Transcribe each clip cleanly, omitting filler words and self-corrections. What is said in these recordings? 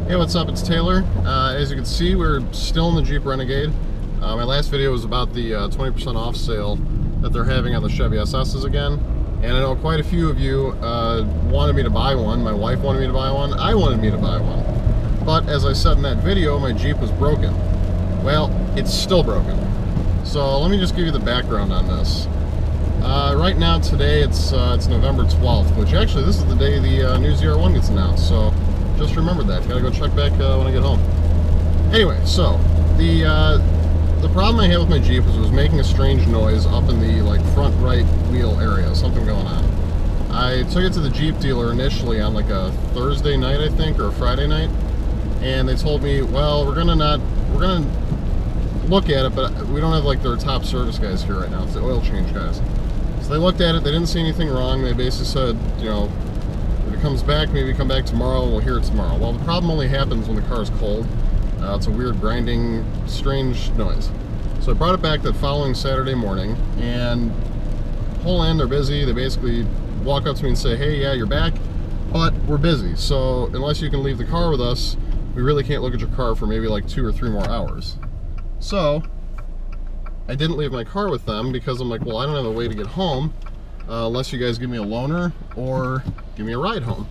Hey, what's up? It's Taylor. As you can see, we're still in the Jeep Renegade. My last video was about the 20% off sale that they're having on the Chevy SS's again. And I know quite a few of you wanted me to buy one. My wife wanted me to buy one. I wanted me to buy one. But as I said in that video, my Jeep was broken. Well, it's still broken. So let me just give you the background on this. Right now, today, it's November 12th, which actually, this is the day the new ZR1 gets announced. So just remember that. Gotta go check back when I get home. Anyway, so the problem I had with my Jeep was it was making a strange noise up in the front right wheel area. Something going on. I took it to the Jeep dealer initially on like a Thursday night, I think, or a Friday night, and they told me, well, we're gonna look at it, but we don't have like their top service guys here right now. It's the oil change guys. So they looked at it. They didn't see anything wrong. They basically said, you know, if it comes back, maybe come back tomorrow and we'll hear it tomorrow. Well, the problem only happens when the car is cold. It's a weird grinding, strange noise. So I brought it back that following Saturday morning, and pull in, they're busy. They basically walk up to me and say, hey, yeah, you're back, but we're busy. So unless you can leave the car with us, we really can't look at your car for maybe like 2 or 3 more hours. So I didn't leave my car with them because I'm like, well, I don't have a way to get home unless you guys give me a loaner or give me a ride home.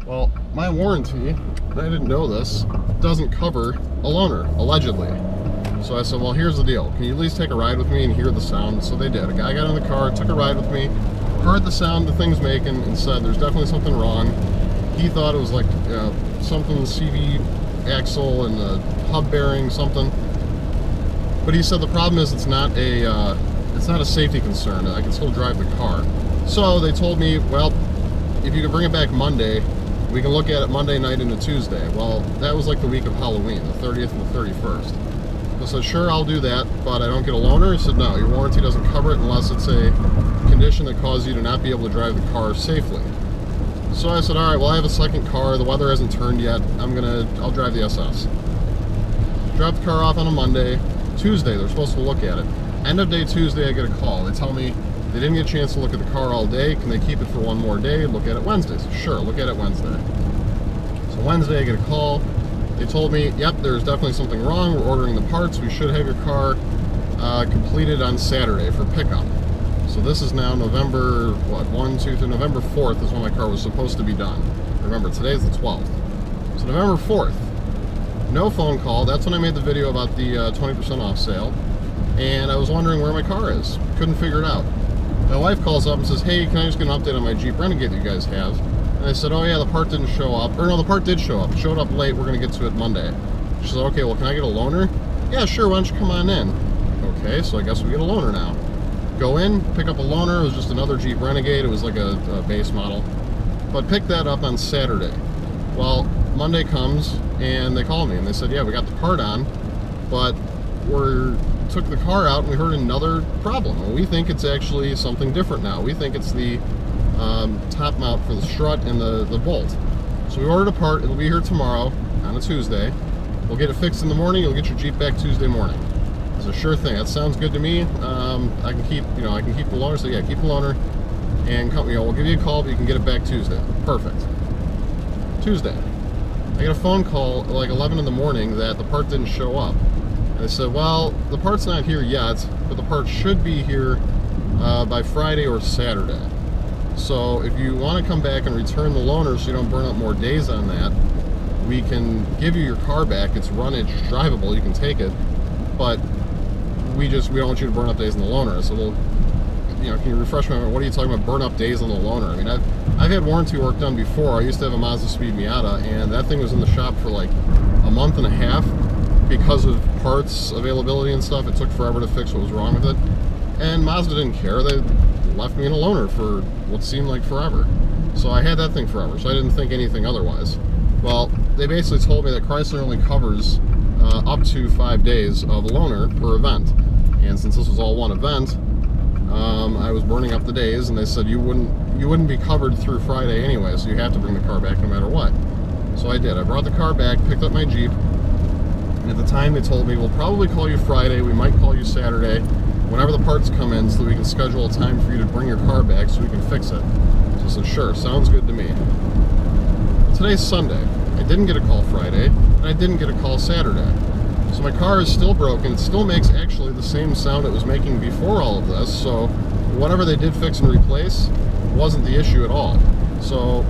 Well, my warranty, and I didn't know this, doesn't cover a loaner, allegedly. So I said, well, here's the deal. Can you at least take a ride with me and hear the sound? So they did. A guy got in the car, took a ride with me, heard the sound the thing's making, and said there's definitely something wrong. He thought it was like something CV axle and the hub bearing, something. But he said the problem is it's not a safety concern. I can still drive the car. So they told me, well, if you can bring it back Monday, we can look at it Monday night into Tuesday. Well, that was like the week of Halloween, the 30th and the 31st. So I said, sure, I'll do that, but I don't get a loaner. He said, no, your warranty doesn't cover it unless it's a condition that causes you to not be able to drive the car safely. So I said, all right, well, I have a second car. The weather hasn't turned yet. I'll drive the SS. Drop the car off on a Monday. Tuesday, they're supposed to look at it. End of day Tuesday, I get a call. They tell me they didn't get a chance to look at the car all day. Can they keep it for one more day? Look at it Wednesday. So sure, look at it Wednesday. So Wednesday, I get a call. They told me, yep, there's definitely something wrong. We're ordering the parts. We should have your car completed on Saturday for pickup. So this is now November, November 4th is when my car was supposed to be done. Remember, today's the 12th. So November 4th. No phone call. That's when I made the video about the 20% off sale. And I was wondering where my car is. Couldn't figure it out. My wife calls up and says, hey, can I just get an update on my Jeep Renegade that you guys have? And I said, oh yeah, the part didn't show up. Or no, the part did show up. It showed up late. We're going to get to it Monday. She said, okay, well, can I get a loaner? Yeah, sure. Why don't you come on in? Okay, so I guess we get a loaner now. Go in, pick up a loaner. It was just another Jeep Renegade. It was like a base model. But pick that up on Saturday. Well, Monday comes, and they call me, and they said, yeah, we got the part on, but took the car out, and we heard another problem. And we think it's actually something different now. We think it's the top mount for the strut and the bolt. So we ordered a part. It'll be here tomorrow on a Tuesday. We'll get it fixed in the morning. You'll get your Jeep back Tuesday morning. It's a sure thing. That sounds good to me. I can keep the loaner. So yeah, keep the loaner, and we'll give you a call, but you can get it back Tuesday. Perfect. Tuesday, I get a phone call at like 11 in the morning that the part didn't show up. And they said, well, the part's not here yet, but the part should be here by Friday or Saturday. So if you want to come back and return the loaner so you don't burn up more days on that, we can give you your car back. It's run, it's drivable, you can take it. but we don't want you to burn up days in the loaner. I said, well, you know, can you refresh my memory? What are you talking about, burn up days on the loaner? I mean, I've had warranty work done before. I used to have a Mazda Speed Miata, and that thing was in the shop for like a month and a half because of parts availability and stuff. It took forever to fix what was wrong with it, and Mazda didn't care. They left me in a loaner for what seemed like forever. So I had that thing forever, so I didn't think anything otherwise. Well, they basically told me that Chrysler only covers up to 5 days of a loaner per event, and since this was all one event, I was burning up the days, and they said you wouldn't be covered through Friday anyway, so you have to bring the car back no matter what. So I did. I brought the car back, picked up my Jeep, and at the time they told me, we'll probably call you Friday, we might call you Saturday, whenever the parts come in, so we can schedule a time for you to bring your car back so we can fix it. So I said, sure, sounds good to me. Well, today's Sunday. I didn't get a call Friday, and I didn't get a call Saturday. So my car is still broken. It still makes actually the same sound it was making before all of this, so whatever they did fix and replace wasn't the issue at all. So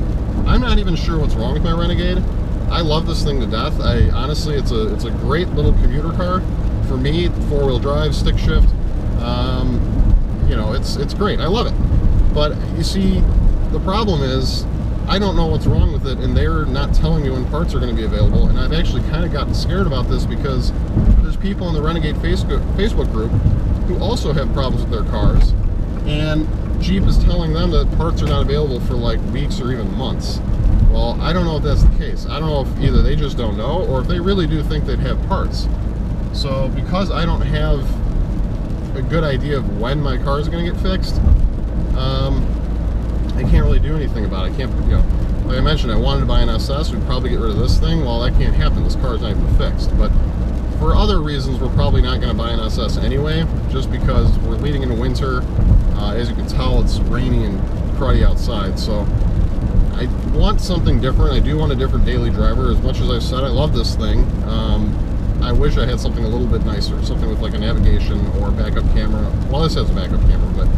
I'm not even sure what's wrong with my Renegade. I love this thing to death. Honestly, it's a great little commuter car. For me, 4-wheel drive, stick shift, you know, it's great. I love it. But you see, the problem is, I don't know what's wrong with it, and they're not telling me when parts are going to be available, and I've actually kind of gotten scared about this because there's people in the Renegade Facebook group who also have problems with their cars, and Jeep is telling them that parts are not available for like weeks or even months. Well, I don't know if that's the case. I don't know if either they just don't know, or if they really do think they'd have parts. So because I don't have a good idea of when my car is going to get fixed, I can't really do anything about it. I can't, you know, like I mentioned, I wanted to buy an SS. We'd probably get rid of this thing. Well, that can't happen. This car is not even fixed. But for other reasons, we're probably not going to buy an SS anyway, just because we're leading into winter. As you can tell, it's rainy and cruddy outside. So I want something different. I do want a different daily driver. As much as I've said I love this thing, I wish I had something a little bit nicer, something with like a navigation or a backup camera. Well, this has a backup camera, but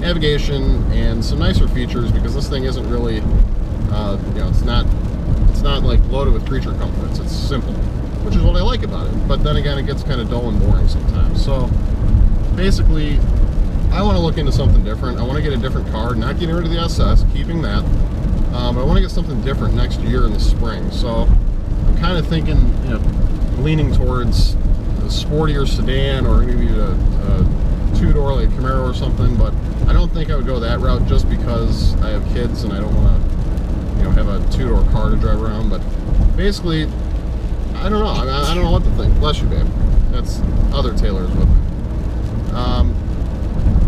navigation and some nicer features, because this thing isn't really, you know, it's not like loaded with creature comforts. It's simple, which is what I like about it. But then again, it gets kind of dull and boring sometimes. So basically, I want to look into something different. I want to get a different car, not getting rid of the SS, keeping that. But I want to get something different next year in the spring. So I'm kind of thinking, you know, leaning towards a sportier sedan, or maybe a two-door like Camaro or something. But I don't think I would go that route, just because I have kids and I don't want to, you know, have a two-door car to drive around. But basically, I don't know. I don't know what to think. Bless you, babe. That's other Taylor's with me.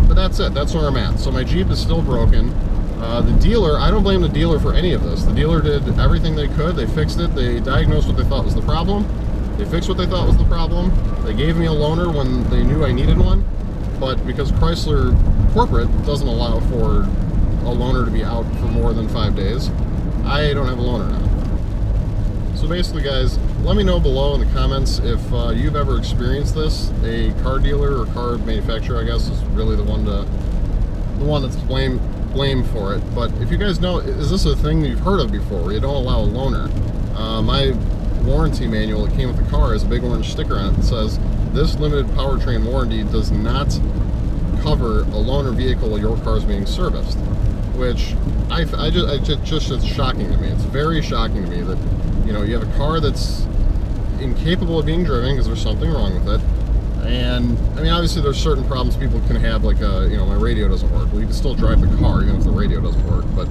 But that's it. That's where I'm at. So my Jeep is still broken. The dealer, I don't blame the dealer for any of this. The dealer did everything they could. They fixed it. They diagnosed what they thought was the problem. They fixed what they thought was the problem. They gave me a loaner when they knew I needed one. But because Chrysler corporate doesn't allow for a loaner to be out for more than 5 days, I don't have a loaner now. So basically, guys, let me know below in the comments if you've ever experienced this. A car dealer or car manufacturer, I guess, is really the one that's to blame for it. But if you guys know, is this a thing that you've heard of before, where you don't allow a loaner? My warranty manual that came with the car has a big orange sticker on it that says, "This limited powertrain warranty does not cover a loaner vehicle while your car is being serviced," which it's shocking to me. It's very shocking to me that, you know, you have a car that's incapable of being driven because there's something wrong with it. And I mean, obviously there's certain problems people can have, like you know, my radio doesn't work. Well, you can still drive the car even if the radio doesn't work. But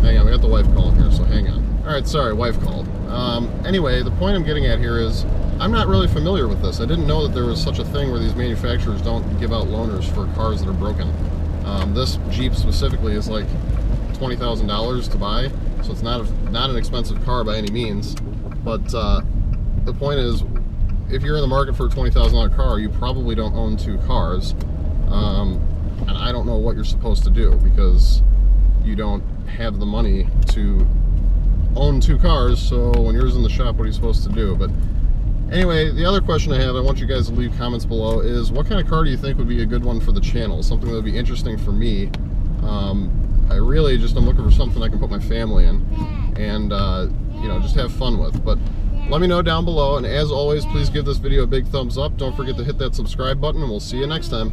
hang on, we got the wife calling here, so hang on. All right, sorry, wife called. Anyway, the point I'm getting at here is, I'm not really familiar with this. I didn't know that there was such a thing where these manufacturers don't give out loaners for cars that are broken. This Jeep specifically is like $20,000 to buy, so it's not an expensive car by any means. But the point is, if you're in the market for a $20,000 car, you probably don't own two cars, and I don't know what you're supposed to do, because you don't have the money to own two cars. So when yours is in the shop, what are you supposed to do? But anyway, the other question I have, I want you guys to leave comments below, is what kind of car do you think would be a good one for the channel? Something that would be interesting for me. I really just am looking for something I can put my family in and you know, just have fun with. But Let me know down below, and as always, please give this video a big thumbs up. Don't forget to hit that subscribe button, and we'll see you next time.